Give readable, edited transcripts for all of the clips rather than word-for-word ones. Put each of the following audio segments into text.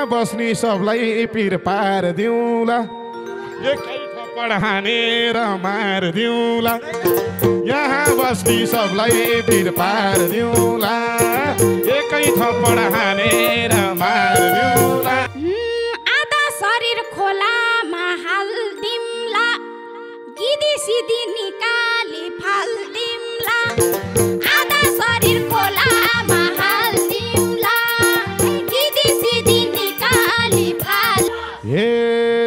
यहाँ बस्ने सबलाई पिर पारिदिउँला एकै थप्पड हानेर मारिदिउँला यहाँ बस्ने सबलाई पिर पारिदिउँला एकै थप्पड हानेर मारिदिउँला आधा शरीर खोलामा हाल्दिउँला गिदी सिधी निकाली फाल्दिउँला आधा शरीर खोलामा हाल्दिउँला गिदी सिधी निकाली फाल हे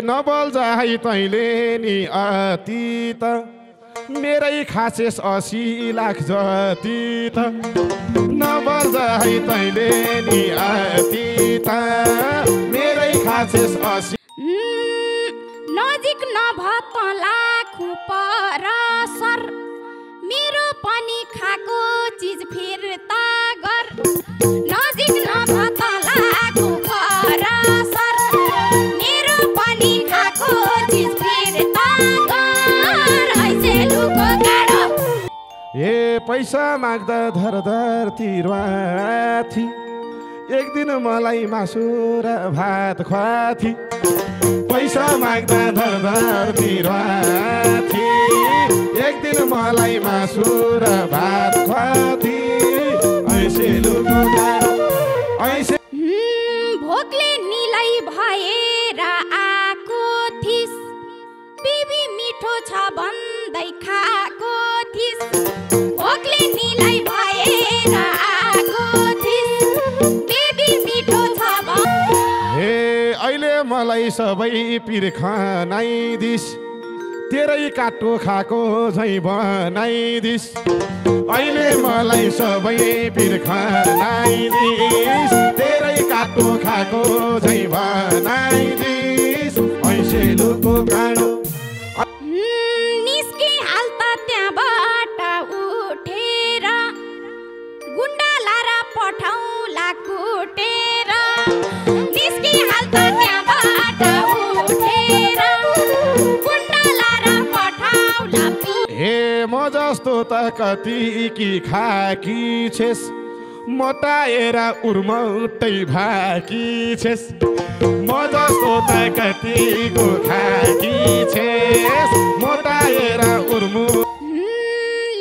नबल जाई तैँले नि अतीत मेरै खासेस 80 लाख जति त नबल जाई तैँले नि अतीत मेरै खासेस 80 नजिक नभतला खुपर सर मेरो पनि खाको चिज फिर्ता गर नजिक नभतला खुपर सर मेरो पनि खाको चिज फिर्ता गर ऐसे लुको गाडो ए पैसा माग्दा धरधर तिरवाथी एक दिन मलाई मासु र भात खुवाथी पैसा माग्दा धरधर तिरवाथी एक दिन मलाई मासु र भात खुवाथी ऐसे लुको गाडो ऐसे भोकले निलाई भएर आको थिस बिबी मिठो छ भन्दै खाको थिस भोकले निलाई भएर आको थिस बिबी मिठो छ हे अहिले मलाई सबै पिर खनाइदिस तेरै काटो खाको झै बनाइदिस अहिले मलाई सबै पिर खनाइदिस तेरै काटो खाको झै बनाइदिस ऐसे लुको गाडो निस्के हाल त त्यहाँबाट उठेर गुन्डा लारा पठाउला कुटेर निस्के हाल त त्यहाँबाट उठेर गुन्डा लारा पठाउला हे म जस्तो त कति कि खाकी छेस मोटाएर उर्मौटै भाकी छेस म जस्तो त कतिको खाकी छेस मोटाएर उर्मु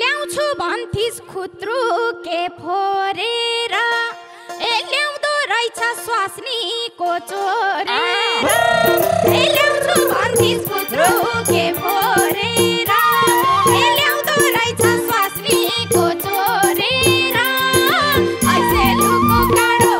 ल्याउँछु भन्थिस् खुत्रु के फोरेर ए ल्याउँदो रहेछ स्वास्नीको चोरेर ए ल्याउँछु भन्थिस् खुत्रु के फोरेर ए ल्याउँदो रहेछ स्वास्नीको चोरेर ऐसे लुको गाडो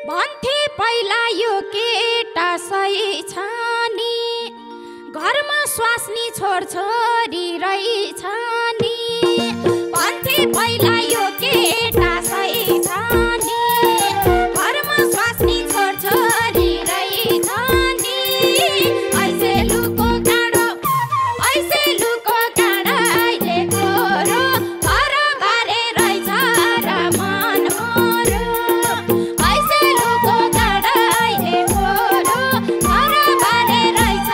भन्थे पहिला यो केटा सही छ नि घरमा स्वास्नी छोरछोरी रहेछ नि भन्थे पहिला यो केटा सही छ नि घरमा स्वास्नी छोरछोरी रहेछ नि ऐसे लुको गाडो अहिले खोरो घर बारे रहेछ र मन मोरो ऐसे लुको गाडो अहिले खोरो घर बारे रहेछ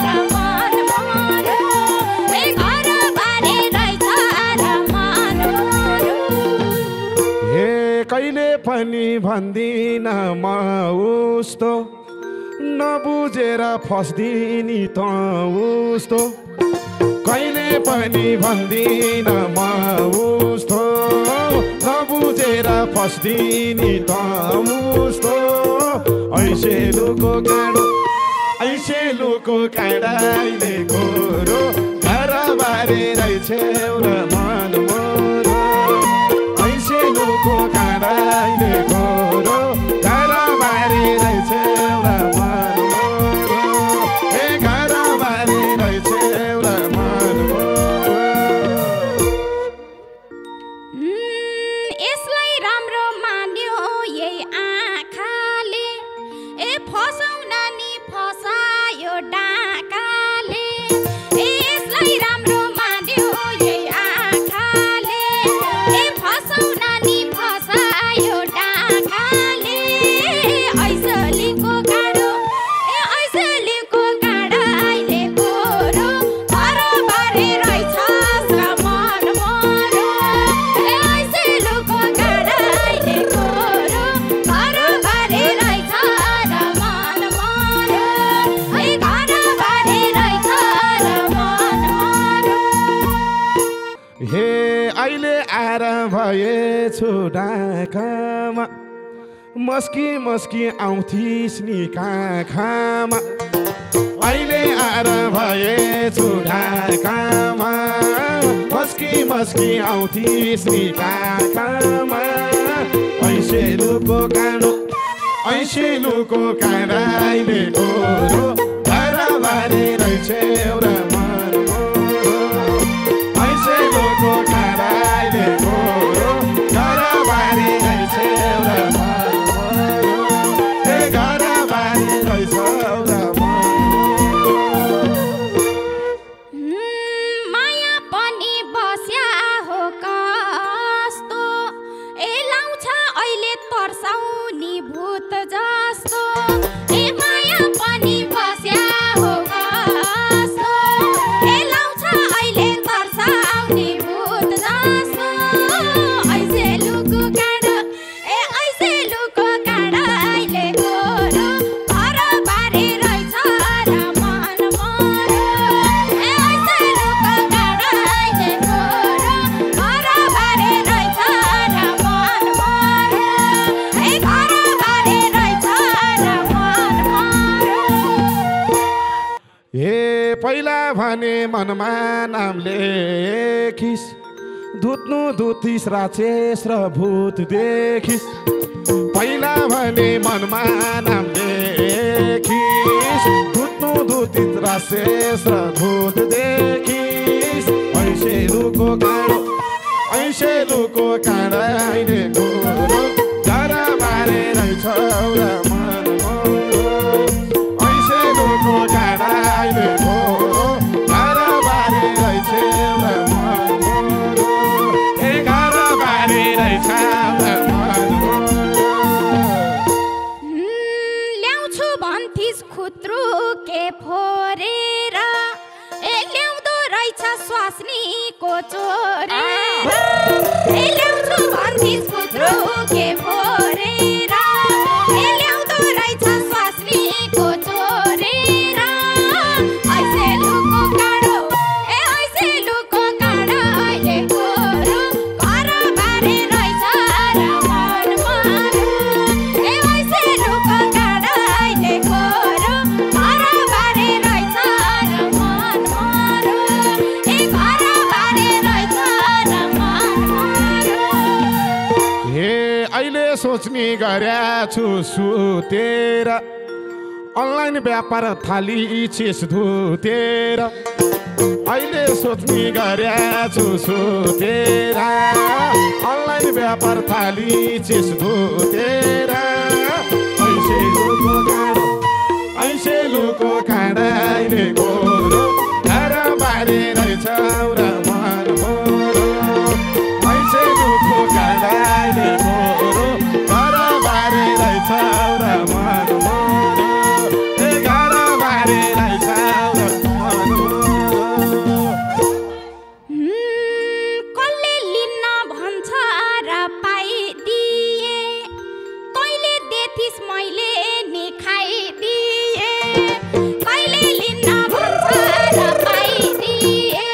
र मन मोरो ए घर बारे रहेछ र मन मोरो हे कहिले पनि भन्दिन म उस्तो नबुझेर फस्दिनी त उस्तो कहिले पनि भन्दिन म उस्तो नबुझेर फस्दिनी त उस्तो ऐसे लुको गाडो काँडाले गोरो घर बारे रहेछ र मन मोरो ऐसे लुको काँडाले गोरो घर बारे रहेछ र मन मोरो ए घर बारे रहेछ र मन मोरो यसलाई राम्रो मान्यो यही आँखाले ए फसाउन आएर भएछु ढाकामा मस्की मस्की आउँथिस् नि काखमा अहिले आएर भएछु ढाकामा मस्की मस्की आउँथिस् नि काखमा ऐसेलुको काँडो ऐसेलुको काँडाइले गोरो घरबारी रहेछ एउटा मनमोरो ऐसेलुको काँडाइले गोरो घरबारी रहेछ एउटा मनमोरो घरबारी रहेछ एउटा माया पनि बस्या हो कस्तो ए लाउँछ अहिले तर्साउने भूत जस्तो ए माया पनि बस्या हो कस्तो ए लाउँछ अहिले तर्साउने भूत जस्तो ऐसेलुको काँडो ए ऐसेलुको काँडाइले गोरो घरबारी रहेछ र मनमोरो ए ऐसेलुको काँडाइले गोरो घरबारी रहेछ र मनमोरो ए घरबारी रहेछ र मनमोरो हे पहिला भने मनमा नाम लेखिस् धुत्नु धुतिस राक्षस र भूत देखिस् पहिला भने मनमा नाम लेखिस् धुत्नु धुतिस राक्षस र भूत देखिस् ऐसेलुको काँडो ऐसेलुको काँडाइले गोरो घरबारी रहेछ एउटा मनमोरो ऐसेलुको काँडाइले गोरो घरबारी रहेछ एउटा मनमोरो ए घरबारी रहेछ एउटा मनमोरो ल्याउँछु भन्थिस् खुत्रु के फोरेर ए ल्याउँदो रहेछ स्वास्नीको चोरेर ए ल्याउँछु भन्थिस् खुत्रु के फोरेर ए ल्याउँदो रहेछ स्वास्नीको चोरेर ऐसेलुको काँडो ए ऐसेलुको काँडाइले गोरो घरबारी रहेछ र मनमोरो ए ऐसेलुको काँडाइले गोरो घरबारी रहेछ र मनमोरो ए घरबारी रहेछ र मनमोरो हे अहिले सोच्ने गर्या छु सुतेर अनलाइन व्यापार थाली छिस धुतेर अहिले सोच्ने गर्या छु सुतेर अनलाइन व्यापार थाली छिस धुतेर ऐसेलुको काँडो ऐसेलुको काँडाइले गोरो घरबारी रहेछ एउटा मनमोरो ऐसेलुको काँडाइले गोरो घरबारी रहेछ एउटा मनमोरो ए घरबारी रहेछ एउटा मनमोरो कसले लिन्न भन्छ र पाइदिए तैँले देथिस् मैले नि खाइदिए कहिले लिन्न भन्छ र पाइदिए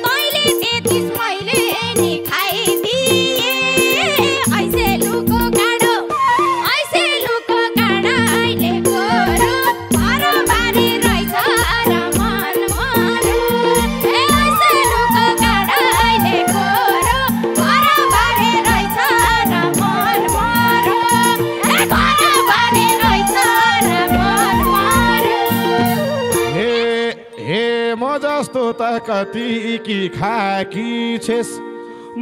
तैँले देथिस् मैले नि खाइदिए ऐसेलुको काँडो ऐसेलुको काँडाइले गोरो घरबारी रहेछ र मनमोरो ए ऐसेलुको काँडाइले गोरो घरबारी रहेछ र मनमोरो ए घरबारी रहेछ र मनमोरो हे हे म जस्तो त कति कि खाकी छेस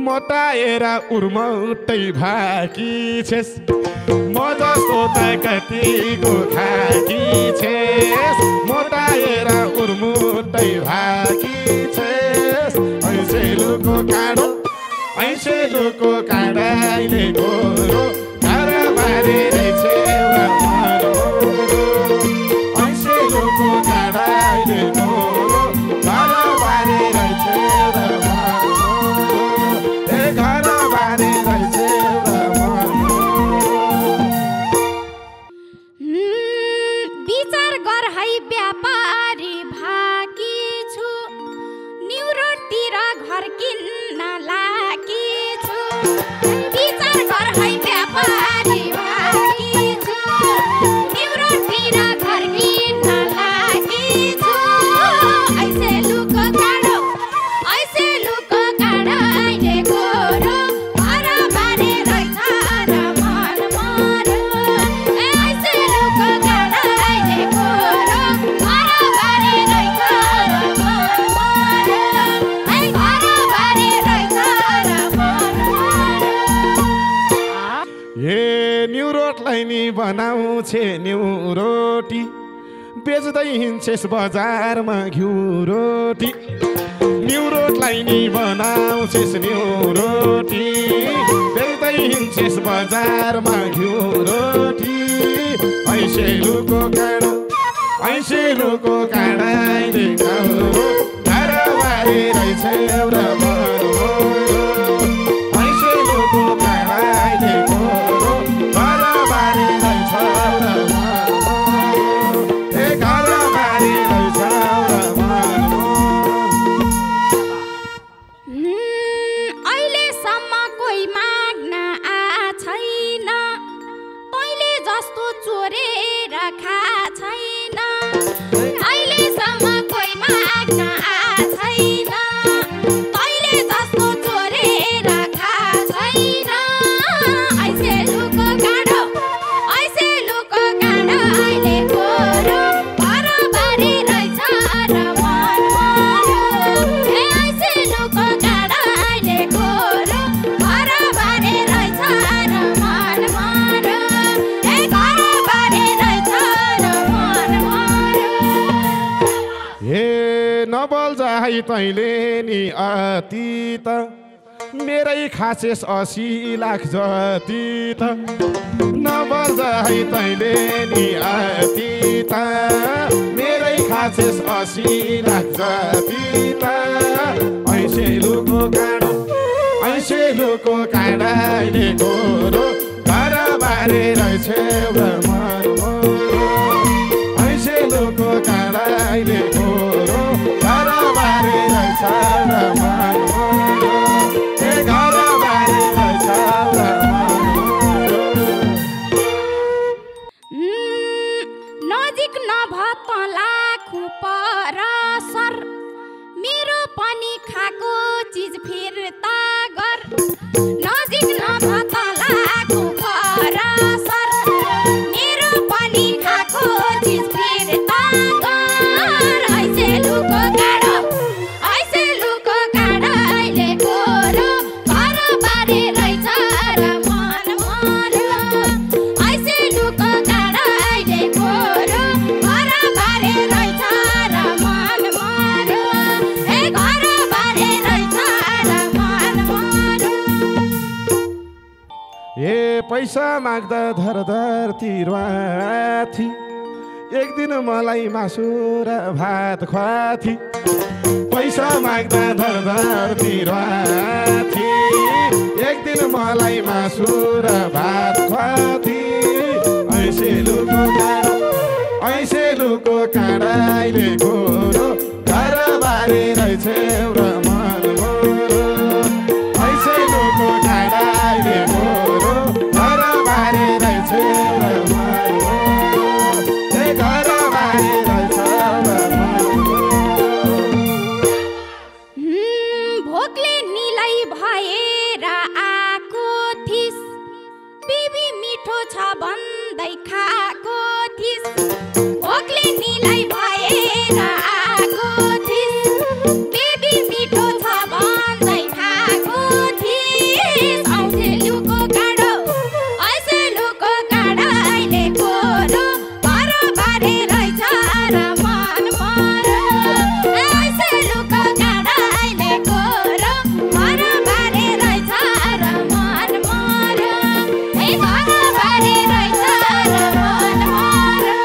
मोटाएर उर्मौटै भाकी छेस म जस्तो त कतिको खाकी छेस मोटाएर उर्मुटै भाकी छेस ऐसेलुको काँडो ऐसेलुको काँडाइले गोरो घरबारी रहेछ एउटा मनमोरो ऐसेलुको काँडाइले गोरो घरबारी रहेछ एउटा मनमोरो ए घरबारी रहेछ एउटा मनमोरो विचार गर है व्यापारी भाकी छु न्युरोडतिर घर किन्न लागी बनाउँछे न्यु रोटी बेच्दै हिँड्छेस बजारमा घिउ रोटी न्यु रोटलाई नि बनाउँछेस न्यु रोटी बेच्दै हिँड्छेस बजारमा घिउ रोटी ऐसेलुको काँडाले खाऊ घरबारी रहेछ एउटा मरो ऐसेलुको काँडाले खाऊ घरबारी रहेछ एउटा मरो ए घरबारी रहेछ एउटा मरो अहिलेसम्म कोही माग्न छैन तैँले जस्तो चोरेर खा छैन अहिलेसम्म कोही माग्न छैन तैँले जस्तो चोरेर खा छैन ऐसेलुको काँडो अहिले खोरो घरबारी रहेछ र मन मरो ए ऐसेलुको काँडो अहिले खोरो घरबारी रहेछ र मन मरो ए घरबारी रहेछ र मन मरो हे नबल है तैँले नि अति त मेरै खासेस 80 लाख जति त नबल है तैँले नि अति त मेरै खासेस 80 लाख जति त ऐसेलुको काँडाले खोरो घरबारी रहेछ एउटा मरो ऐसेलुको काँडाले खोरो घरबारी रहेछ एउटा मरो ए घरबारी रहेछ एउटा मरो नजिक नभतलाखु पर सर मेरो पनि खाएको चिज फिर्ता गर नजिक नभतलाखु पर सर मेरो पनि खाएको चिज फिर्ता गर ऐसेलुको काँडो अहिले खोरो घरबारी रहेछ र मन मरो ऐसेलुको काँडो अहिले खोरो घरबारी रहेछ र मन मरो ए घरबारी रहेछ र मन मरो ए पैसा माग्दा धरधर तिरवाथी एक दिन मलाई मासु र भात खुवाथी पैसा माग्दा धरधर तिरवाथी एक दिन मलाई मासु र भात खुवाथी ऐसेलुको काँडाले खोरो घरबारी रहेछ एउटा मन मरो ऐसेलुको काँडाले खोरो घरबारी रहेछ एउटा मन मरो ए घरबारी रहेछ एउटा मन मरो भोकले निलै भएर आएको थिस बिबी मिठो छ भन्दै खाएको थिस भोकले निलै भएर आएको थिस बिबी मिठो छ भन्दै खाएको थिस ऐसेलुको काँडो अहिले खोरो घरबारी रहेछ र मन मरो ऐसेलुको काँडो अहिले खोरो घरबारी रहेछ र मन मरो ए घरबारी रहेछ र मन मरो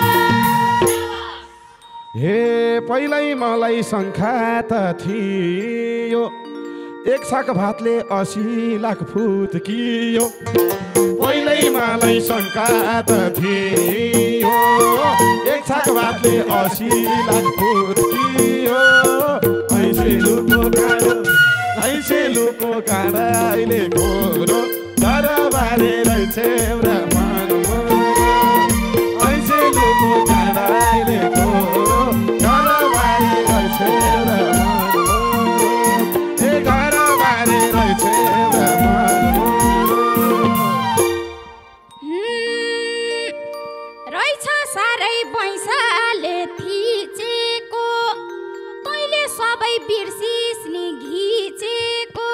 हे पहिल्यै मलाई शङ्का त थियो एक छाक भातले 80 लाख फुत्कियो पहिल्यै मलाई शङ्का त थियो एक छाक भातले 80 लाख फुत्कियो ऐसेलुको काँडाले खोरो घरबारी रहेछ एउटा मन मरो ऐसेलुको काँडाले खोरो घरबारी रहेछ एउटा मन मरो ए घरबारी रहेछ एउटा मन मरो रहेछ साह्रै पैसाले थिचेको तैँले सबै बिर्सिस नि घिचेको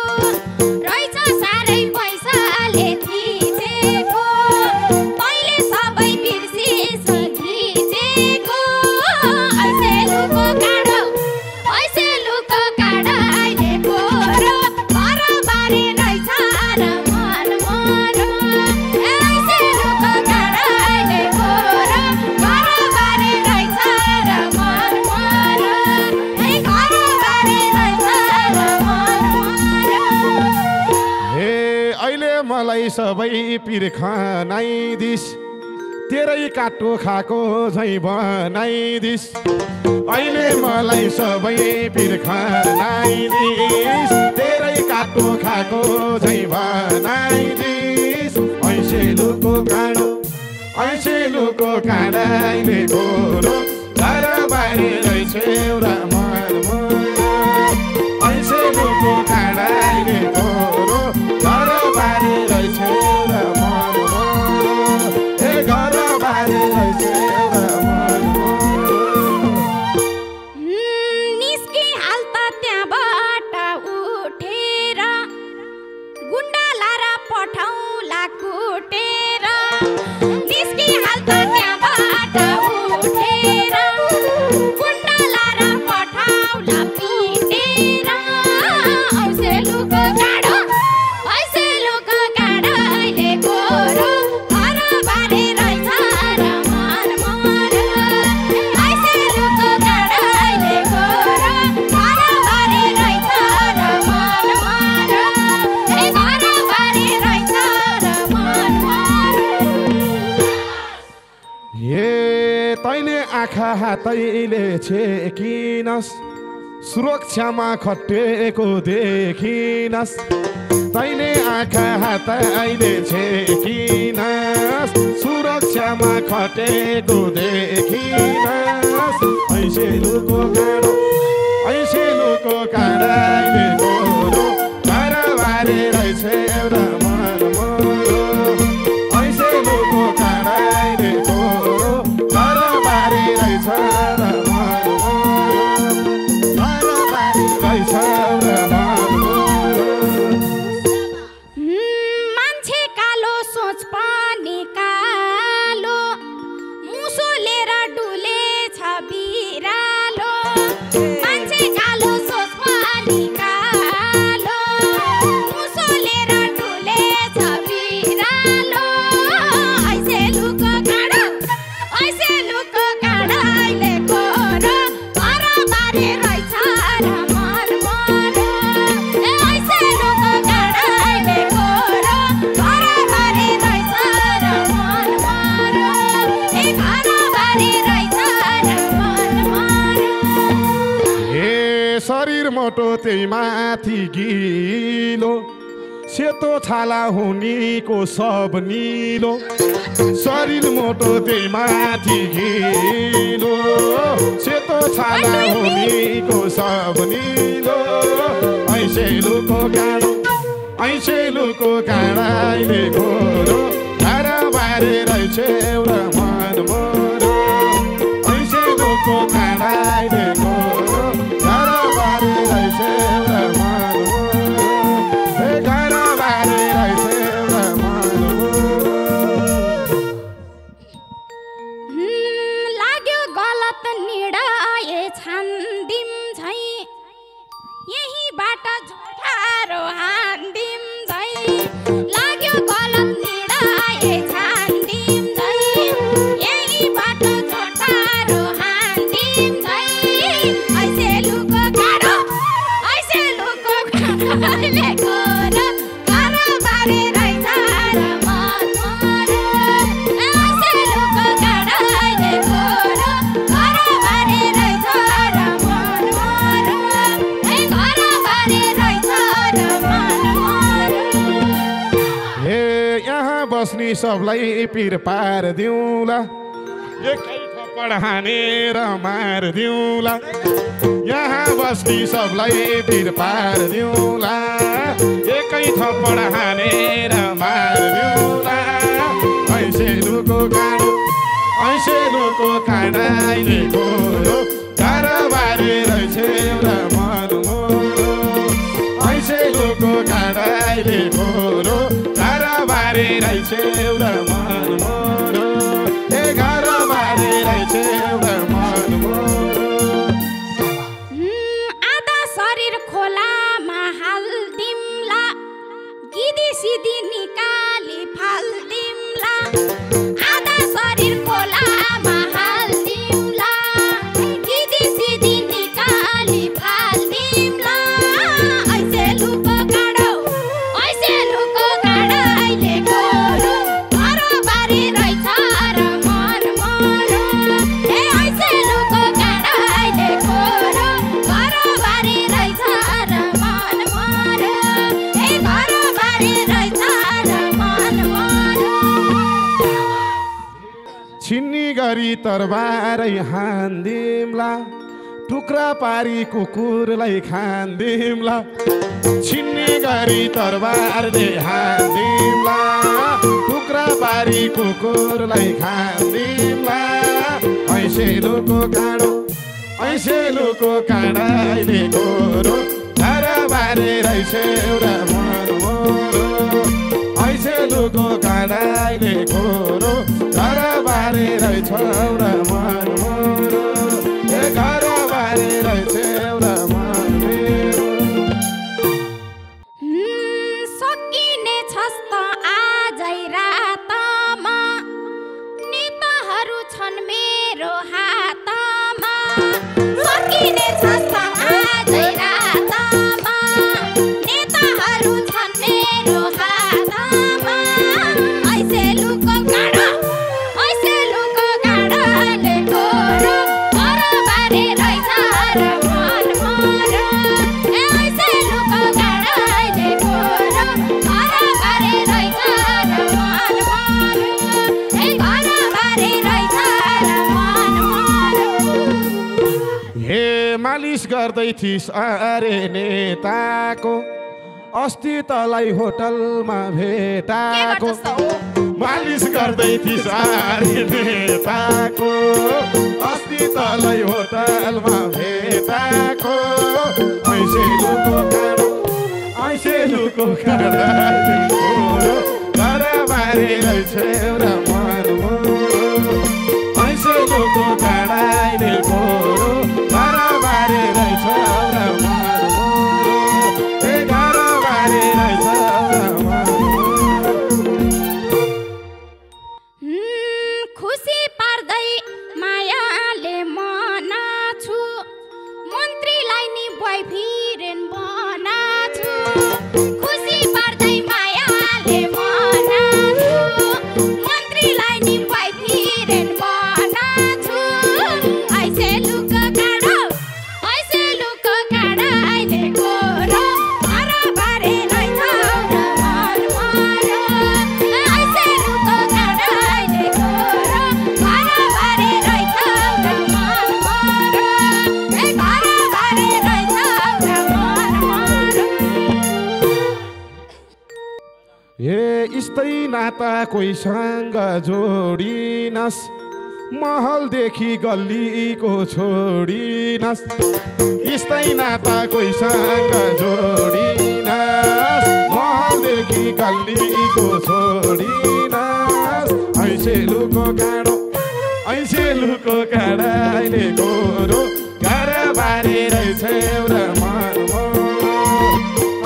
रहेछ साह्रै पैसाले थिचेको तैँले सबै मलाई सबै पिर खनाइदिस तेरै काटो खाको झैँ बनाइदिस अहिले मलाई सबै पिर खनाइदिस तेरै काटो खाको झैँ बनाइदिस ऐसेलुको काँडाले गोरो घर बारी रहेछ एउटा मनमोरो ऐसेलुको काँडाले गोरो घर बारी रहेछ एउटा मनमोरो ए घर बारी रहेछ एउटा मनमोरो निस्की हाल त त्यहाँबाट उठेर गुन्डा लारा पठाउला कुटेर निस्की हाल त त्यहाँबाट उठेर गुन्डा लारा पठाउला पिटेर ऐसेलुको काँडाले गोरो घर बारी रहेछ र मनमोरो ऐसेलुको काँडाले गोरो घर बारी रहेछ र मनमोरो ए घर बारी रहेछ र मनमोरो ए तैले आँखा हातैले छेकिनस् सुरक्षामा खटेको देखिनस् तैले आँखा हातैले छेकिनस् सुरक्षामा खटेको देखिनस् ऐसेलुको काँडाले गोरो घर बारी रहेछ एउटा मनमोरो ऐसेलुको काँडाले गोरो घर बारी रहेछ एउटा मनमोरो घर बारी रहेछ एउटा मनमोरो मान्छे कालो सोच पनि कालो मुसो लिएर डुलेछ बिरालो मान्छे कालो सोच पनि कालो मुसो लिएर डुलेछ बिरालो ऐसेलुको काँडाले गोरो घर बारी रहेछ र मनमोरो ऐसेलुको काँडाले गोरो घर बारी रहेछ र मनमोरो ए घर बारी रहेछ र मनमोरो ए शरीर मोटो त्यही माथि गिलो सेतो छाला हुनेको सब निलो शरीर मोटो त्यही माथि गिलो सेतो छाला हुनेको सब निलो ऐसेलुको काँडाले गोरो घर बारी रहेछ एउटा मनमोरो ऐसेलुको काँडाले गोरो घर बारी रहेछ एउटा मनमोरो ए घर बारी रहेछ एउटा मनमोरो लाग्यो गलत निर्णय छान्दिम झै यहीबाट झुठारो हान्दिम झै लाग्यो गलत निर्णय छान्दिम झै यहीबाट झुठारो हान्दिम झै ऐसेलुको काँडाले गोरो घर बारी रहेछ र मनमोरो ऐसेलुको काँडाले गोरो घर बारी रहेछ र मनमोरो ए घर बारी रहेछ र मनमोरो हे यहाँ बस्ने सबलाई पिर पार दिउँला एकै थप्पड हानेर मार दिउँला यहाँ बस्ने सबलाई पिर पार दिउँला एकै थप्पड हानेर मार दिउँला ऐसेलुको काँडाले गोरो घर बारी रहेछ एउटा मनमोरो ऐसेलुको काँडाले गोरो घर बारी रहेछ एउटा मनमोरो ए घर बारी रहेछ एउटा मनमोरो आधा शरीर खोलामा हाल्दिमला गिदी सिधी निकाली फाल्दिमला आधा शरीर खोलामा हाल्दिमला गरी तरबारै हान्दिमला टुक्रा पारी कुकुरलाई खान्दिमला छिन्ने गरी तरबारले हान्दिमला टुक्रा पारी कुकुरलाई खान्दिमला ऐसेलुको काँडाले गोरो तरबारे रहेछ एउटा मनमोरो ऐसेलुको काँडाले गोरो तरबारे रहेछ एउटा मनमोरो घरबारे रहेछ एउटा मनमेरो सकिने छस् त आजै रातमा नेताहरू छन् मेरो हातमा सकिने छस् त आजै रातमा नेताहरू छन् मेरो हातमा ऐसेलुको काँडाले गोरो घरबारे रहेछ र मनमोरो ऐसेलुको काँडाले गोरो घरबारे रहेछ र मनमोरो घरबारे रहेछ र मनमोरो हे मालिस गर्दै थिस अरे नेताको अस्ति तलाई होटलमा भेटाको मालिस गर्दै थिस अरे नेताको अस्ति तलाई होटलमा भेटाको ऐसेलुको काँडाले गोरो घरबारे रहेछ एउटा मनमोरो ऐसेलुको काँडाले गोरो घरबारे रहेछ एउटा मनमोरो घरबारे रहेछ एउटा मनमोरो खुसी पार्दै मायाले मनाछु मन्त्रीलाई नि बोयफ्रेन्ड बनाछु खुसी पार्दै मायाले मनाछु मन्त्रीलाई नि बोयफ्रेन्ड बनाछु ऐसेलुको काँडाले गोरो घरबारे रहेछ एउटा मनमोरो ऐसेलुको काँडाले गोरो घरबारे रहेछ एउटा मनमोरो घरबारे रहेछ एउटा मनमोरो हे यस्तै नाता कोहीसँग जोडिनस् महलदेखि गल्लीको छोडिनस् यस्तै नाता कोहीसँग जोडिनस् महलदेखि गल्लीको छोडिनस् ऐसेलुको काँडाले गोरो घरबारे रहेछ एउटा मनमोरो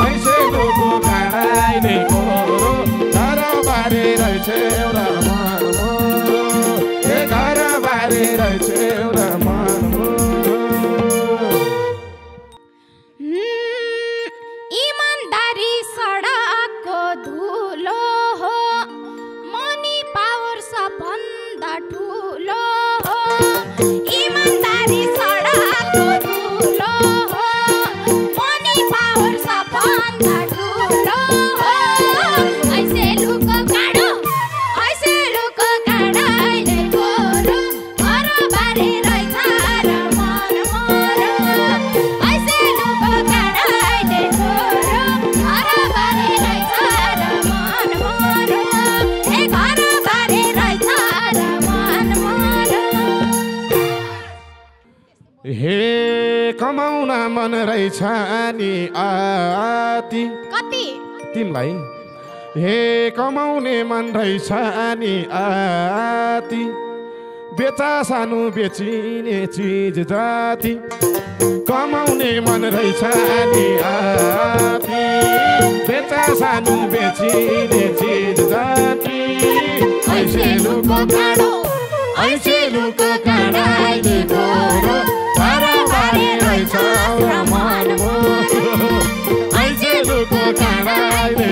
ऐसेलुको काँडाले गोरो घरबारे रहेछ एउटा मनमोरो घरबारे रहेछ एउटा मनमोरो इमानदारी सडकको धुलो हो मनी पावर सबभन्दा ठुलो हो इमानदारी सडकको धुलो हो मनी पावर सबभन्दा ठुलो हो ऐसेलुको काँडाले गोरो घरबारे रहेछ र मनमोरो ऐसेलुको काँडाले गोरो घरबारे रहेछ र मनमोरो घरबारे रहेछ र मनमोरो हे कमाउन मन रहेछ नि आती कति तिमीलाई हे कमाउने मन रहेछ नि आती बेचा सानो बेचिने चिज जाति कमाउने मन रहेछ नि आती बेचा सानो बेचिने चिज जाति ऐसेलुको काँडाले गोरो घरबारे रहेछ एउटा मनमोरो ऐसेलुको काँडाले